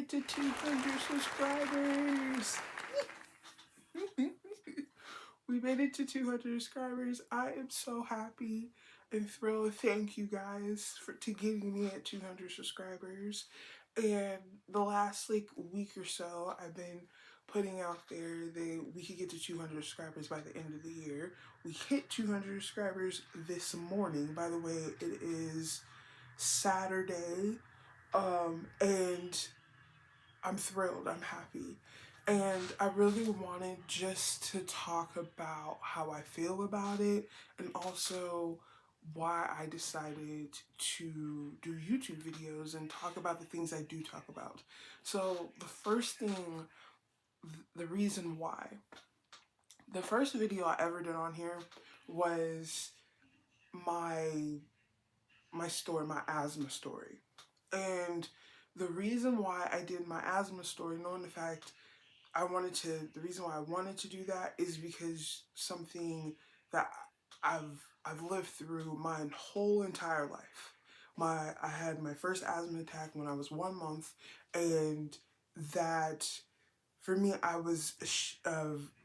it to 200 subscribers. We made it to 200 subscribers. I am so happy and thrilled. Thank you guys for to getting me at 200 subscribers. And the last like week or so, I've been putting out there that we could get to 200 subscribers by the end of the year. We hit 200 subscribers this morning. By the way, it is Saturday, and I'm thrilled. I'm happy. And I really wanted just to talk about how I feel about it and also why I decided to do YouTube videos and talk about the things I do talk about. So, the first thing, the reason why. The first video I ever did on here was my story, my asthma story. And the reason why I did my asthma story, knowing the fact the reason why I wanted to do that is because something that I've lived through my whole entire life. I had my first asthma attack when I was 1 month, and that for me, I was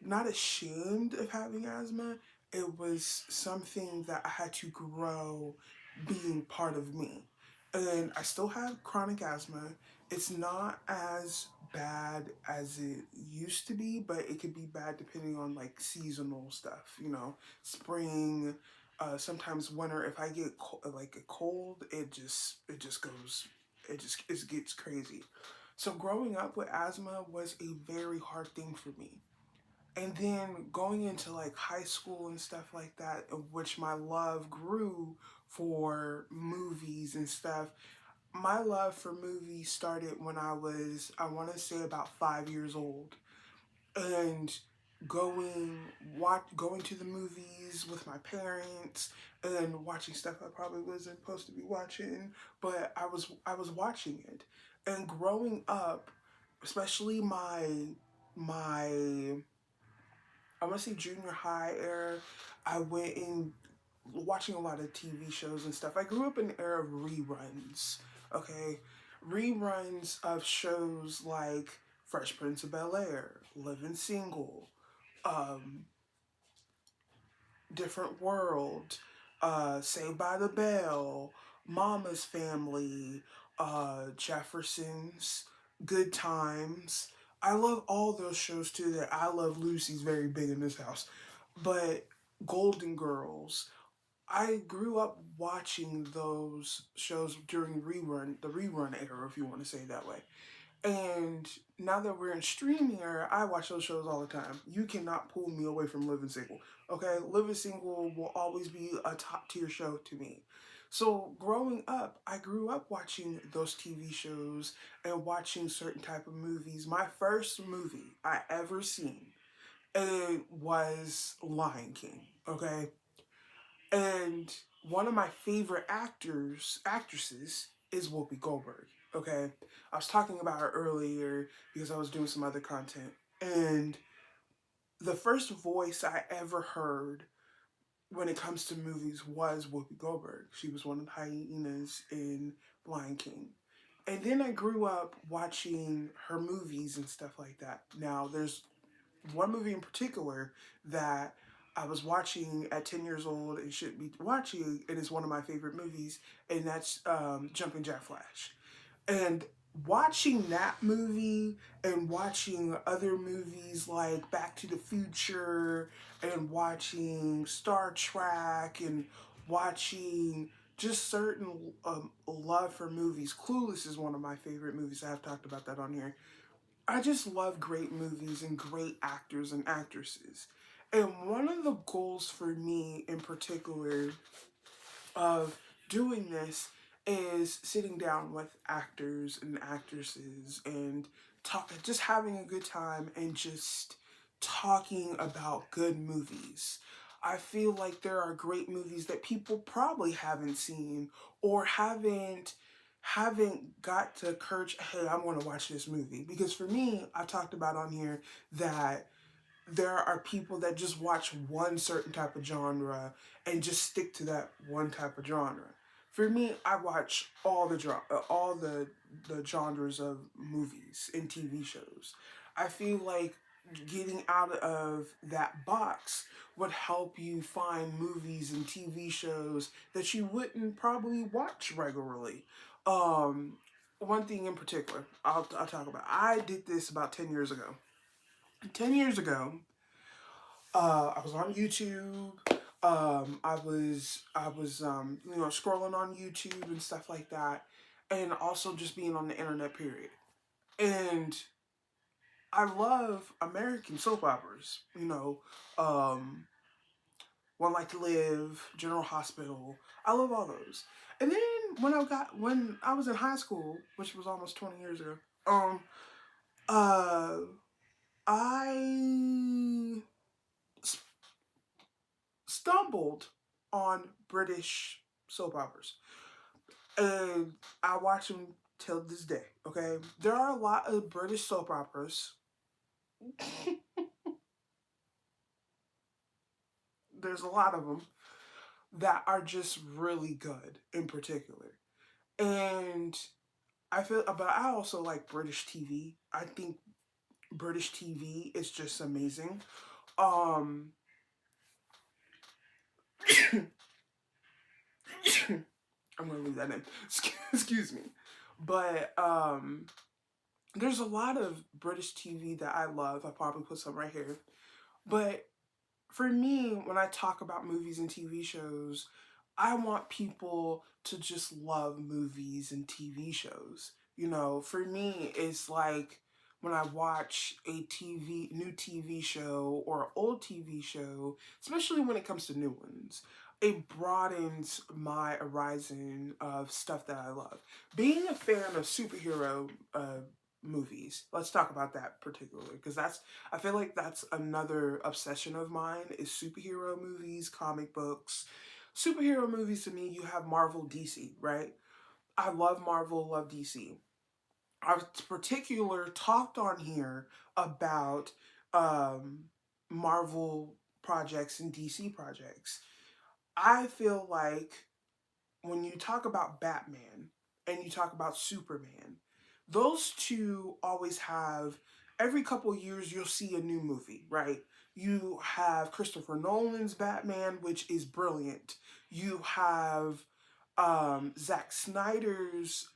not ashamed of having asthma. It was something that I had to grow being part of me. And I still have chronic asthma. It's not as bad as it used to be, but it could be bad depending on like seasonal stuff, spring, sometimes winter. If I get like a cold, it gets crazy. So growing up with asthma was a very hard thing for me. And then going into like high school and stuff like that, of which my love grew for movies and stuff. My love for movies started when I was, I want to say, about 5 years old. And going to the movies with my parents and watching stuff I probably wasn't supposed to be watching, but I was watching it. And growing up, especially my I want to say junior high era, I went in watching a lot of TV shows and stuff. I grew up in an era of reruns, okay? Reruns of shows like Fresh Prince of Bel-Air, Living Single, um, Different World, Saved by the Bell, Mama's Family, Jeffersons, Good Times. I love all those shows too. That I Love Lucy's very big in this house. But Golden Girls, I grew up watching those shows during the rerun era, if you want to say it that way. And now that we're in streaming era, I watch those shows all the time. You cannot pull me away from Living Single. Okay, Living Single will always be a top tier show to me. So growing up, I grew up watching those TV shows and watching certain type of movies. My first movie I ever seen, it was Lion King. Okay, and one of my favorite actresses is Whoopi Goldberg. Okay, I was talking about her earlier because I was doing some other content, and the first voice I ever heard when it comes to movies was Whoopi Goldberg. She was one of the hyenas in Lion King. And then I grew up watching her movies and stuff like that. Now, there's one movie in particular that I was watching at 10 years old and should be watching. It is one of my favorite movies, and that's Jumping Jack Flash. And watching that movie and watching other movies like Back to the Future and watching Star Trek and watching just certain love for movies. Clueless is one of my favorite movies. I've talked about that on here. I just love great movies and great actors and actresses. And one of the goals for me in particular of doing this is sitting down with actors and actresses and just having a good time and just talking about good movies. I feel like there are great movies that people probably haven't seen or haven't got the courage, hey, I want to watch this movie. Because for me, I've talked about on here that there are people that just watch one certain type of genre and just stick to that one type of genre. For me, I watch all the genres of movies and TV shows. I feel like getting out of that box would help you find movies and TV shows that you wouldn't probably watch regularly. Um, One thing in particular, I'll talk about. I did this about 10 years ago. 10 years ago, I was on YouTube. I was scrolling on YouTube and stuff like that, and also just being on the internet. Period. And I love American soap operas. Um, One Life to Live, General Hospital. I love all those. And then when I was in high school, which was almost 20 years ago, uh, I stumbled on British soap operas, and I watch them till this day. Okay, there are a lot of British soap operas. There's a lot of them that are just really good in particular, and but I also like British TV. I think British TV is just amazing. Um, I'm gonna leave that in. Excuse me, but there's a lot of British TV that I love. I probably put some right here. But for me, when I talk about movies and TV shows, I want people to just love movies and TV shows. For me, it's like when I watch new TV show or old TV show, especially when it comes to new ones, it broadens my horizon of stuff that I love. Being a fan of superhero movies, let's talk about that particularly, because I feel like that's another obsession of mine is superhero movies, comic books. Superhero movies to me, you have Marvel, DC, right? I love Marvel, love DC. I've particular talked on here about um, Marvel projects and DC projects. I feel like when you talk about Batman and you talk about Superman, those two always have every couple years you'll see a new movie, right? You have Christopher Nolan's Batman, which is brilliant. You have Zack Snyder's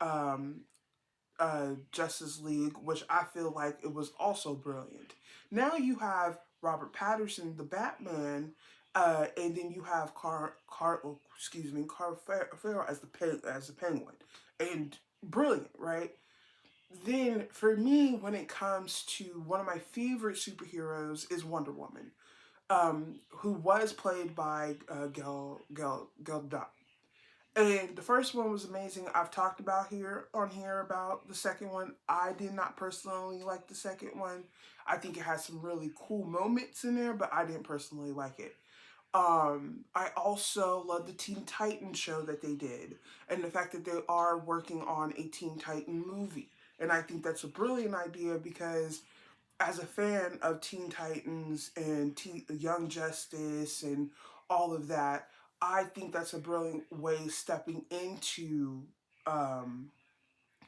Justice League, which I feel like it was also brilliant. Now you have Robert Patterson, the Batman, and then you have Car Farrell as the Penguin, and brilliant, right? Then for me, when it comes to one of my favorite superheroes is Wonder Woman, who was played by Gal Gadot. And the first one was amazing. I've talked about here about the second one. I did not personally like the second one. I think it has some really cool moments in there, but I didn't personally like it. I also love the Teen Titans show that they did, and the fact that they are working on a Teen Titan movie. And I think that's a brilliant idea because as a fan of Teen Titans and Young Justice and all of that, I think that's a brilliant way stepping um,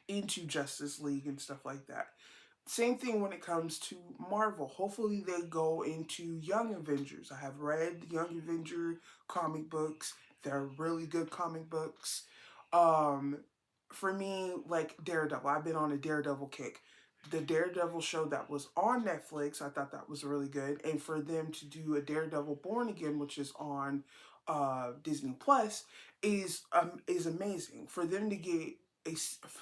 into Justice League and stuff like that. Same thing when it comes to Marvel. Hopefully, they go into Young Avengers. I have read Young Avenger comic books. They're really good comic books. Um, for me, like Daredevil, I've been on a Daredevil kick. The Daredevil show that was on Netflix, I thought that was really good. And for them to do a Daredevil Born Again, which is on Disney Plus, is amazing. For them to get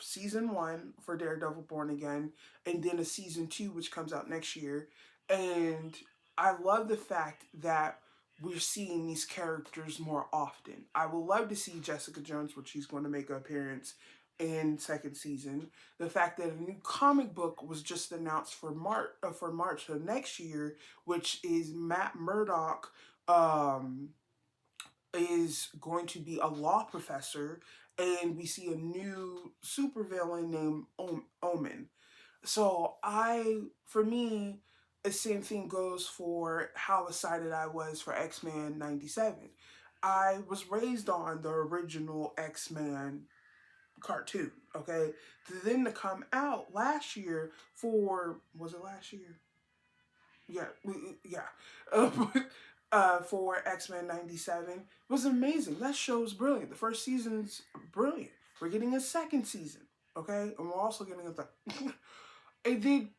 season one for Daredevil Born Again, and then a season two, which comes out next year. And I love the fact that we're seeing these characters more often. I would love to see Jessica Jones, which she's going to make an appearance in second season. The fact that a new comic book was just announced for March of next year, which is Matt Murdock is going to be a law professor, and we see a new supervillain named Omen. So for me, the same thing goes for how excited I was for X-Men 97. I was raised on the original X-Men cartoon, okay? Then to come out last year for, was it last year? Yeah, yeah. For X-Men 97 was amazing. That show's brilliant. The first season's brilliant. We're getting a second season, okay? And we're also getting a third. And then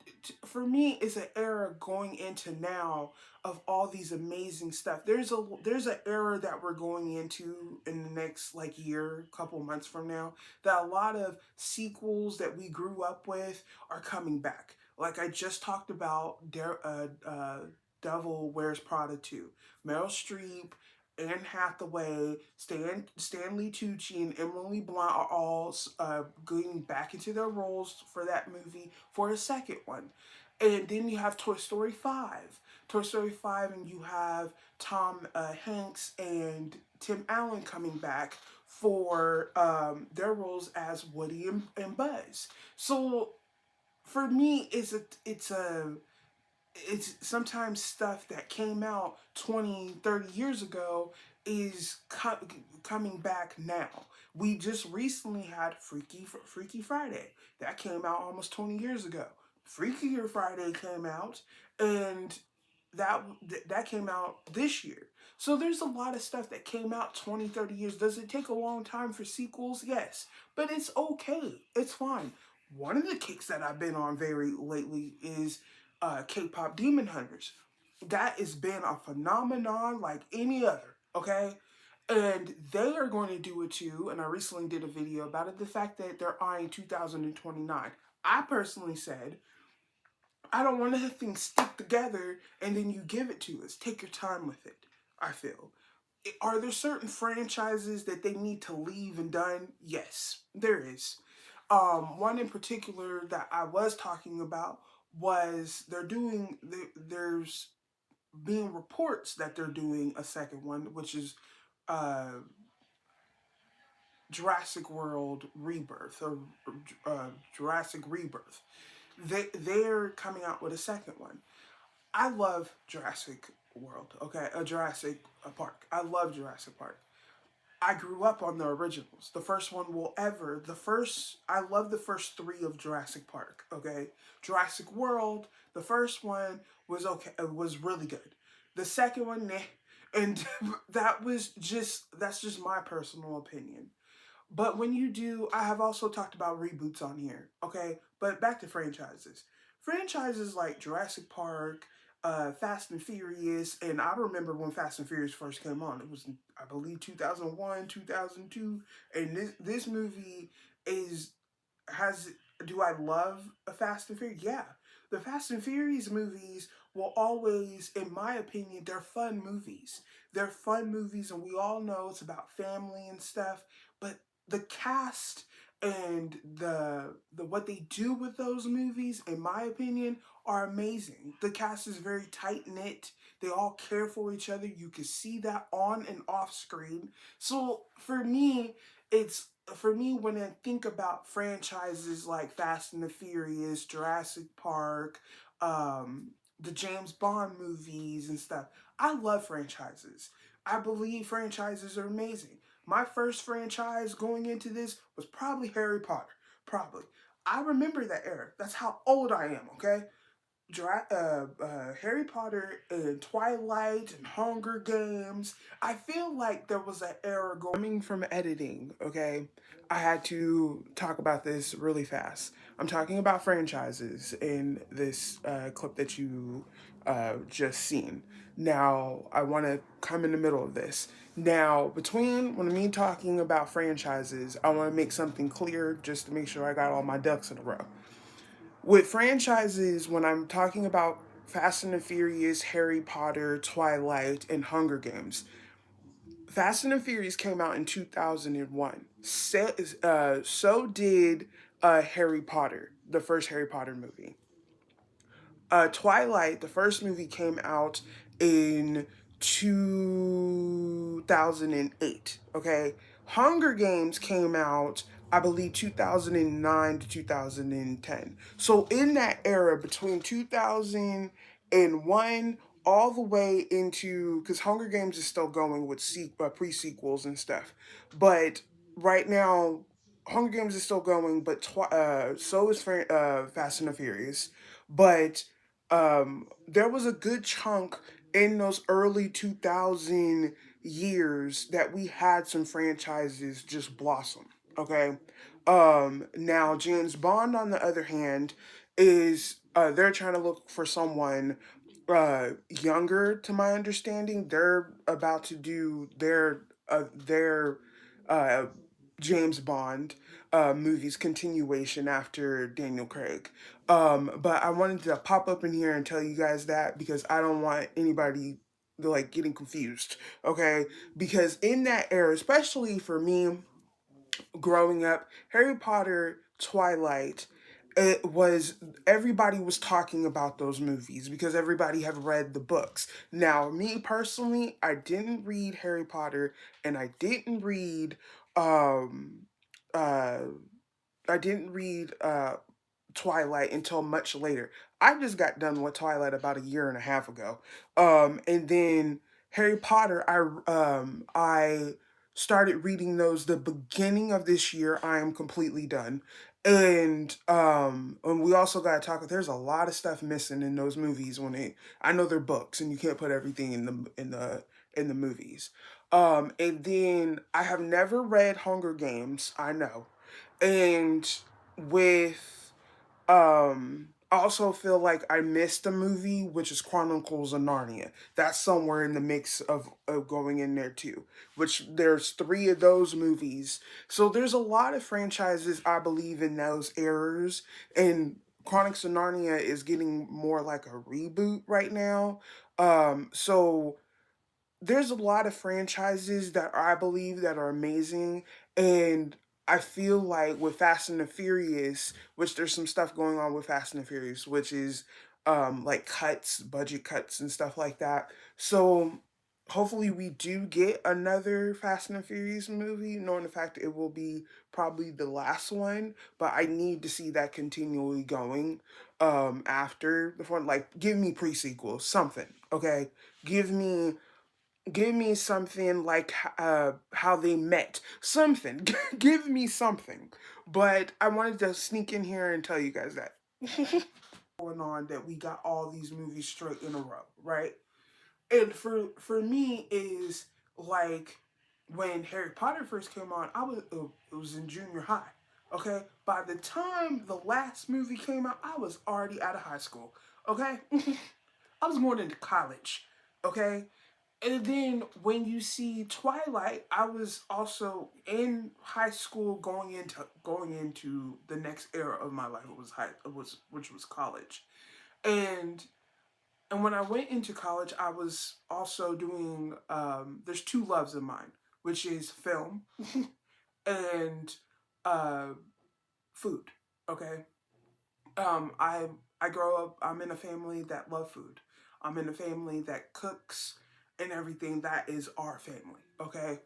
for me, it's an era going into now of all these amazing stuff. There's an era that we're going into in the next like year, couple months from now, that a lot of sequels that we grew up with are coming back. Like I just talked about Devil Wears Prada 2. Meryl Streep, Anne Hathaway, Stanley Tucci, and Emily Blunt are all going back into their roles for that movie for a second one. And then you have Toy Story 5. Toy Story 5, and you have Tom Hanks and Tim Allen coming back for their roles as Woody and Buzz. So for me, it's sometimes stuff that came out 20, 30 years ago is coming back now. We just recently had Freaky Friday. That came out almost 20 years ago. Freakier Friday came out, and that that came out this year. So there's a lot of stuff that came out 20, 30 years. Does it take a long time for sequels? Yes. But it's okay. It's fine. One of the kicks that I've been on very lately is K-pop Demon Hunters. That has been a phenomenon like any other, okay? And they are going to do it too, and I recently did a video about it, the fact that they're eyeing 2029. I personally said, I don't want to have things stick together and then you give it to us. Take your time with it, I feel. Are there certain franchises that they need to leave and done? Yes, there is. One in particular that I was talking about was there's being reports that they're doing a second one, which is uh, Jurassic World Rebirth or Jurassic Rebirth. They're coming out with a second one. I love Jurassic World. Okay, Jurassic Park. I love Jurassic Park. I grew up on the originals. The first one will ever. I love the first three of Jurassic Park. Okay, Jurassic World. The first one was okay. It was really good. The second one, nah. And that's just my personal opinion. But when you do, I have also talked about reboots on here, okay? But back to franchises. Franchises like Jurassic Park, Fast and Furious, and I remember when Fast and Furious first came on. It was, I believe, 2001, 2002, and this movie is has do I love a Fast and Furious? Yeah. The Fast and Furious movies will always, in my opinion, they're fun movies. They're fun movies, and we all know it's about family and stuff. But the cast and the what they do with those movies, in my opinion, are amazing. The cast is very tight knit. They all care for each other. You can see that on and off screen. So for me, when I think about franchises like Fast and the Furious, Jurassic Park, the James Bond movies and stuff, I love franchises. I believe franchises are amazing. My first franchise going into this was probably Harry Potter. Probably. I remember that era. That's how old I am, okay? Harry Potter and Twilight and Hunger Games. I feel like there was an era coming from editing, okay? I had to talk about this really fast. I'm talking about franchises in this clip that you just seen. Now, I want to come in the middle of this. Now, between when me talking about franchises, I want to make something clear just to make sure I got all my ducks in a row. With franchises, when I'm talking about Fast and the Furious, Harry Potter, Twilight, and Hunger Games, Fast and the Furious came out in 2001. So did Harry Potter, the first Harry Potter movie. Twilight, the first movie came out in 2008. Okay. Hunger Games came out, I believe, 2009 to 2010. So in that era between 2001 all the way into, because Hunger Games is still going with pre sequels and stuff, but right now Hunger Games is still going, but so is Fast and the Furious. But there was a good chunk in those early 2000 years that we had some franchises just blossom. Okay. Now James Bond, on the other hand, is they're trying to look for someone younger. To my understanding, they're about to do their uh James Bond movies continuation after Daniel Craig. But I wanted to pop up in here and tell you guys that because I don't want anybody like getting confused. Okay, because in that era, especially for me growing up, Harry Potter, Twilight, it was everybody was talking about those movies because everybody had read the books. Now, me personally, I didn't read Harry Potter and um uh I didn't read Twilight until much later. I just got done with Twilight about a year and a half ago. And then Harry Potter, I started reading those the beginning of this year. I am completely done. And we also got to talk. There's a lot of stuff missing in those movies when they. I know they're books, and you can't put everything in the movies. And then I have never read Hunger Games. I know, and with I also feel like I missed a movie, which is Chronicles of Narnia. That's somewhere in the mix of going in there too. Which there's three of those movies. So there's a lot of franchises I believe in those eras. And Chronicles of Narnia is getting more like a reboot right now. So there's a lot of franchises that I believe that are amazing, and I feel like with Fast and the Furious, which there's some stuff going on with Fast and the Furious, which is like cuts, budget cuts and stuff like that. So hopefully we do get another Fast and the Furious movie, knowing the fact that it will be probably the last one, but I need to see that continually going after the one. Like give me pre-sequels, something, okay? Give me give me something like how they met. Something. Give me something. But I wanted to sneak in here and tell you guys that. Going on that we got all these movies straight in a row, right? And for me is like when Harry Potter first came on, it was in junior high. Okay? By the time the last movie came out, I was already out of high school. Okay? I was going into college. Okay? And then when you see Twilight, I was also in high school going into the next era of my life. It was which was college. And and when I went into college, I was also doing there's two loves of mine, which is film and uh food. Okay? I grow up. I'm in a family that love food. I'm in a family that cooks and everything. That is our family. Okay.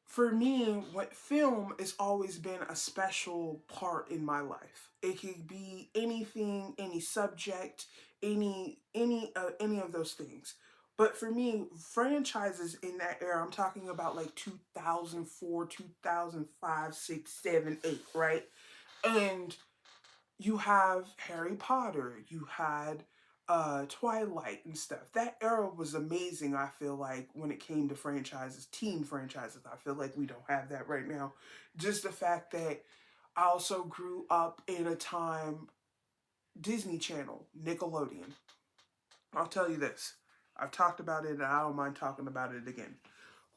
For me, what film has always been a special part in my life. It could be anything, any subject, any of those things. But for me, franchises in that era, I'm talking about like 2004, 2005, 6, 7, 8, right? And you have Harry Potter, you had Twilight and stuff. That era was amazing, I feel like, when it came to franchises, teen franchises. I feel like we don't have that right now. Just the fact that I also grew up in a time, Disney Channel, Nickelodeon. I'll tell you this. I've talked about it and I don't mind talking about it again.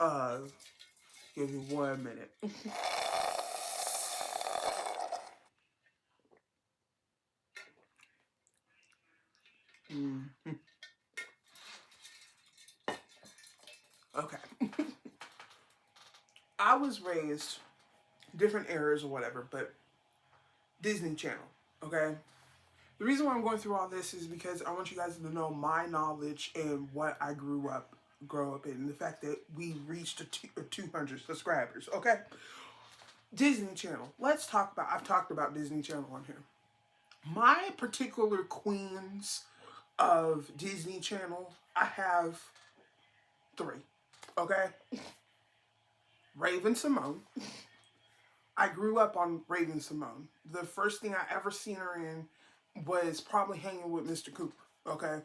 Uh, Give me 1 minute. Mm, okay. I was raised different eras or whatever, but Disney Channel. Okay. The reason why I'm going through all this is because I want you guys to know my knowledge and what I grow up in, and the fact that we reached 200 subscribers. Okay. Disney Channel. Let's talk about. I've talked about Disney Channel on here. My particular queens of Disney Channel, I have three. Okay, Raven Simone. I grew up on Raven Simone. The first thing I ever seen her in was probably hanging with Mr. Cooper. Okay,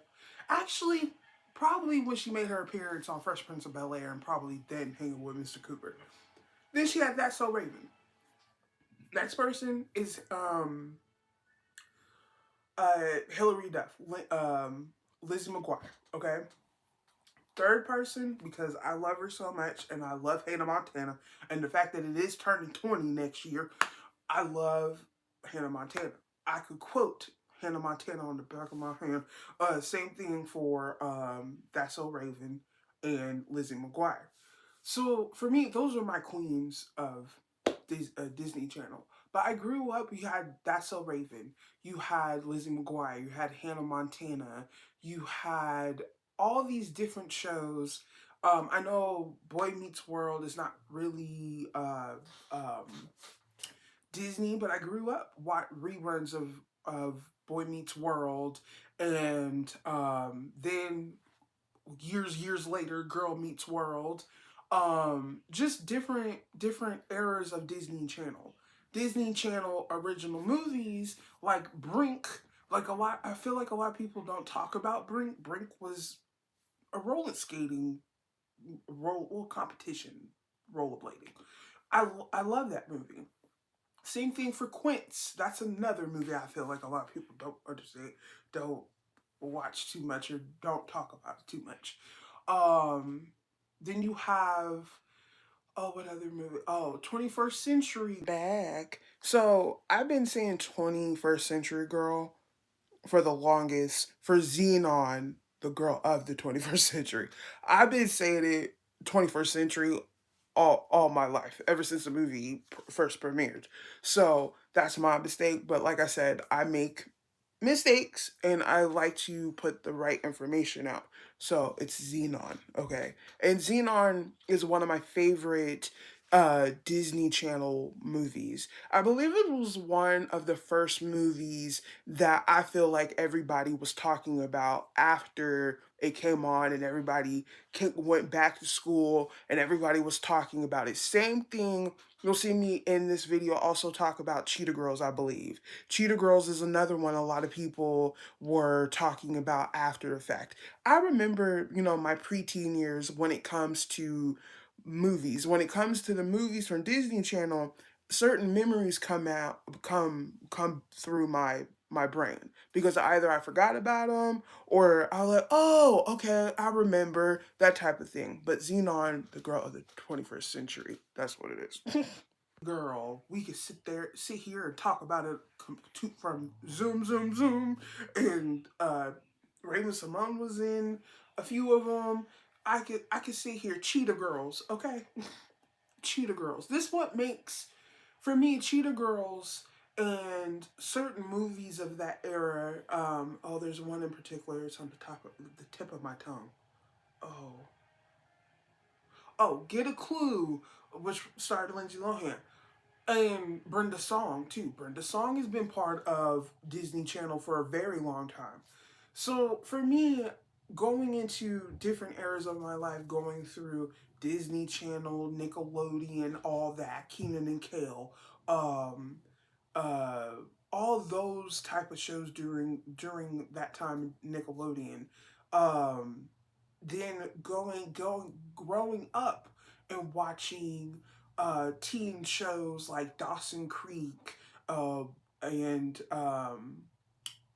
actually, probably when she made her appearance on Fresh Prince of Bel-Air, and probably then hanging with Mr. Cooper. Then she had That's So Raven. Next person is Hilary Duff, Lizzie McGuire. Okay. Third person, because I love her so much and I love Hannah Montana, and the fact that it is turning 20 next year, I love Hannah Montana. I could quote Hannah Montana on the back of my hand. Same thing for That's So Raven and Lizzie McGuire. So for me, those are my queens of Disney Channel. But I grew up, you had That's So Raven, you had Lizzie McGuire, you had Hannah Montana, you had all these different shows. I know Boy Meets World is not really Disney, but I grew up watching reruns of Boy Meets World, and then years later, Girl Meets World. Just different eras of Disney Channel. Disney Channel original movies like Brink. Like a lot, I feel like a lot of people don't talk about Brink. Brink was a roller skating competition, rollerblading. I love that movie. Same thing for Quince. That's another movie I feel like a lot of people don't understand, don't watch too much, or don't talk about it too much. Um, then you have, oh, what other movie? Oh, 21st Century back. So I've been saying 21st Century Girl for the longest, for Xenon, the girl of the 21st century. I've been saying it 21st century all my life, ever since the movie first premiered. So that's my mistake. But like I said, I make mistakes and I like to put the right information out. So it's Xenon, okay? And Xenon is one of my favorite Disney Channel movies. I believe it was one of the first movies that I feel like everybody was talking about after it came on, and everybody went back to school and everybody was talking about it. Same thing, you'll see me in this video also talk about Cheetah Girls, I believe. Cheetah Girls is another one a lot of people were talking about after the fact. I remember, my preteen years when it comes to movies. When it comes to the movies from Disney Channel, certain memories come through my brain, because either I forgot about them or I was like, oh, okay, I remember, that type of thing. But Xenon, the girl of the 21st century, that's what it is. Girl, we could sit here and talk about it from zoom, and Raven Simone was in a few of them. I could sit here, Cheetah Girls, okay? Cheetah Girls. This what makes, for me, Cheetah Girls and certain movies of that era. Oh, there's one in particular. It's on the tip of my tongue. Oh, Get a Clue, which starred Lindsay Lohan. And Brenda Song too. Brenda Song has been part of Disney Channel for a very long time. So for me, going into different eras of my life, going through Disney Channel, Nickelodeon, all that, Keenan and Kel, um, uh, all those type of shows during that time, Nickelodeon. Um, then growing up and watching teen shows like Dawson Creek, uh, and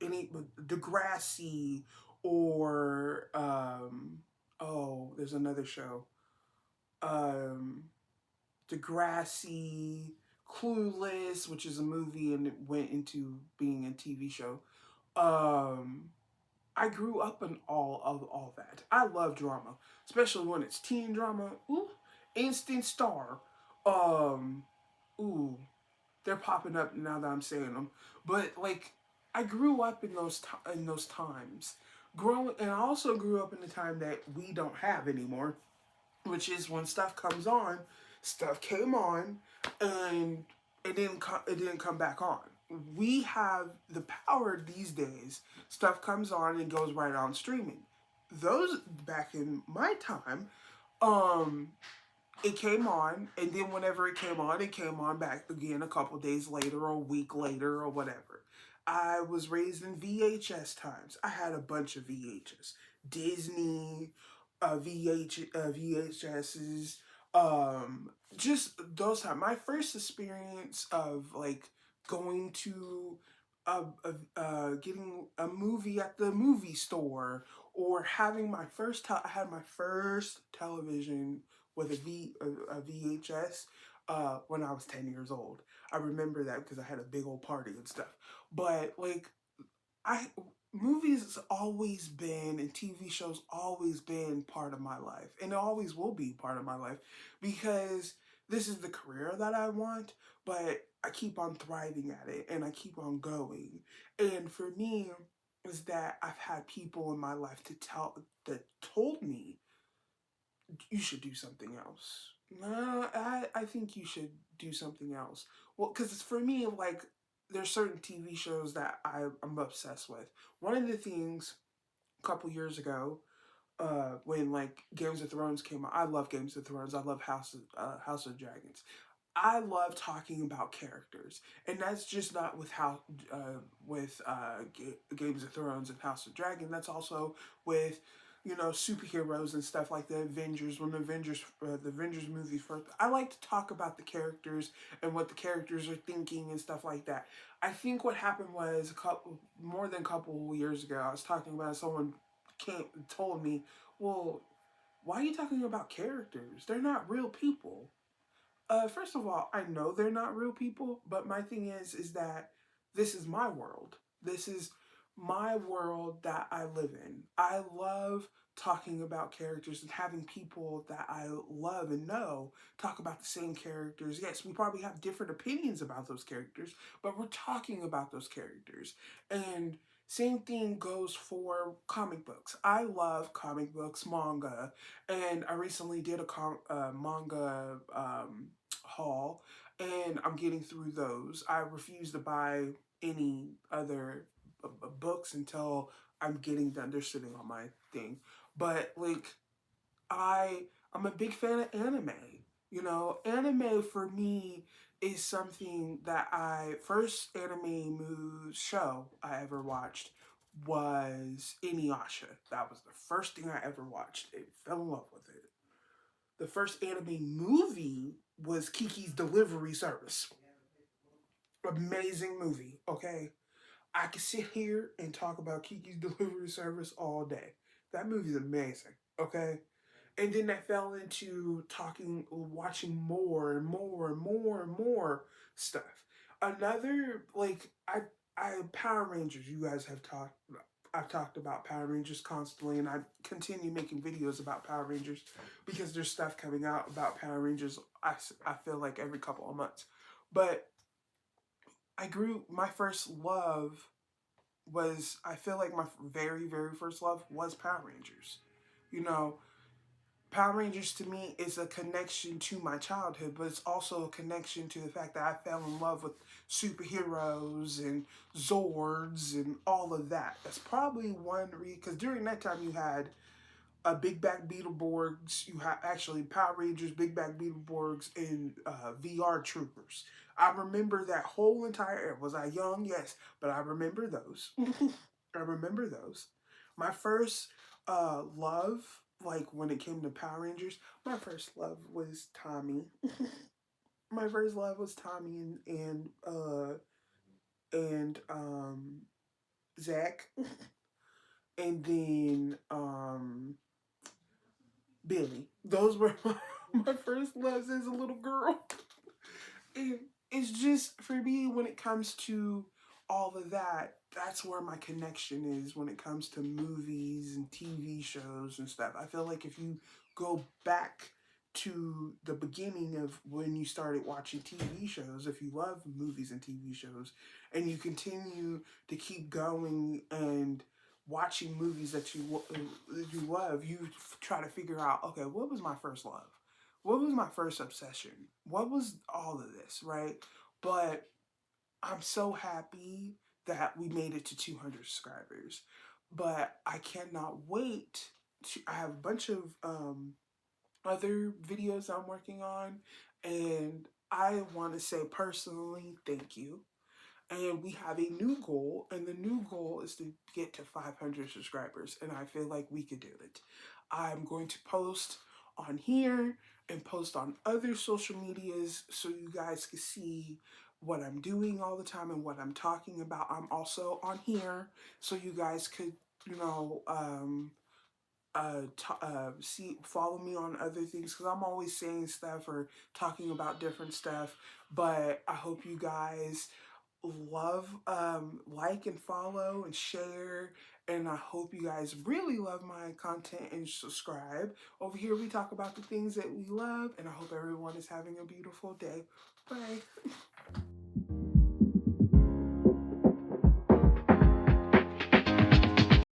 any Degrassi, or there's another show, um, Degrassi, Clueless, which is a movie and it went into being a TV show. Um, I grew up in all that. I love drama, especially when it's teen drama. Ooh, instant star. Um, ooh, they're popping up now that I'm saying them. But like, I grew up in those times. And I also grew up in the time that we don't have anymore, which is when stuff comes on. Stuff came on, and it didn't come back on. we have the power these days. Stuff comes on and goes right on streaming. Those back in my time, um, it came on, and then whenever it came on back again a couple days later or a week later or whatever. I was raised in VHS times. I had a bunch of VHS, Disney, VHSs, just those times. My first experience of like going to getting a movie at the movie store, or having I had my first television with a VHS when I was 10 years old. I remember that because I had a big old party and stuff. But like I movies has always been, and TV shows always been part of my life, and it always will be part of my life because this is the career that I want. But I keep on thriving at it, and I keep on going. And for me, is that I've had people in my life that told me you should do something else. No, I think you should do something else. Well, because for me, like, there's certain TV shows that I'm obsessed with. One of the things a couple years ago, when like Games of Thrones came out, I love Games of Thrones. I love House of Dragons. I love talking about characters, and that's just not with how with Games of Thrones and House of Dragon. That's also with superheroes and stuff like the Avengers. When the Avengers movies first, I like to talk about the characters and what the characters are thinking and stuff like that. I think what happened was more than a couple years ago. I was talking about someone came told me, "Well, why are you talking about characters? They're not real people." First of all, I know they're not real people, but my thing is that this is my world. This is my world that I live in. I love talking about characters and having people that I love and know talk about the same characters. Yes, we probably have different opinions about those characters, but we're talking about those characters. And same thing goes for comic books. I love comic books, manga, and I recently did a manga haul, and I'm getting through those. I refuse to buy any other books until I'm getting done. They're sitting on my thing, but like I I'm a big fan of anime. Anime for me is something that I first anime show I ever watched was Inuyasha. That was the first thing I ever watched. I fell in love with it. The first anime movie was Kiki's Delivery Service. Amazing movie, okay? I could sit here and talk about Kiki's Delivery Service all day. That movie's amazing, okay? And then I fell into watching more and more and more and more stuff. Another, like, Power Rangers, you guys have talked, I've talked about Power Rangers constantly, and I continue making videos about Power Rangers because there's stuff coming out about Power Rangers, I feel like every couple of months. But my first love I feel like my very, very first love was Power Rangers. You know, Power Rangers to me is a connection to my childhood, but it's also a connection to the fact that I fell in love with superheroes and Zords and all of that. That's probably one reason, because during that time you had Big Bad Beetleborgs, you had actually Power Rangers, Big Bad Beetleborgs, and VR Troopers. I remember that whole entire era. Was I young? Yes, but I remember those. I remember those. My first love, like when it came to Power Rangers, my first love was Tommy. My first love was Tommy and Zach, and then Billy. Those were my first loves as a little girl. And it's just for me when it comes to all of that, that's where my connection is when it comes to movies and TV shows and stuff. I feel like if you go back to the beginning of when you started watching TV shows, if you love movies and TV shows, and you continue to keep going and watching movies that you love, you try to figure out, okay, what was my first love? What was my first obsession? What was all of this, right? But I'm so happy that we made it to 200 subscribers. But I cannot wait to, I have a bunch of other videos I'm working on, and I want to say personally thank you. And we have a new goal, and the new goal is to get to 500 subscribers, and I feel like we could do it. I'm going to post on here and post on other social medias so you guys can see what I'm doing all the time and what I'm talking about. I'm also on here so you guys could, you know, see, follow me on other things, because I'm always saying stuff or talking about different stuff. But I hope you guys love, like and follow and share, and I hope you guys really love my content and subscribe. Over here we talk about the things that we love, and I hope everyone is having a beautiful day. Bye.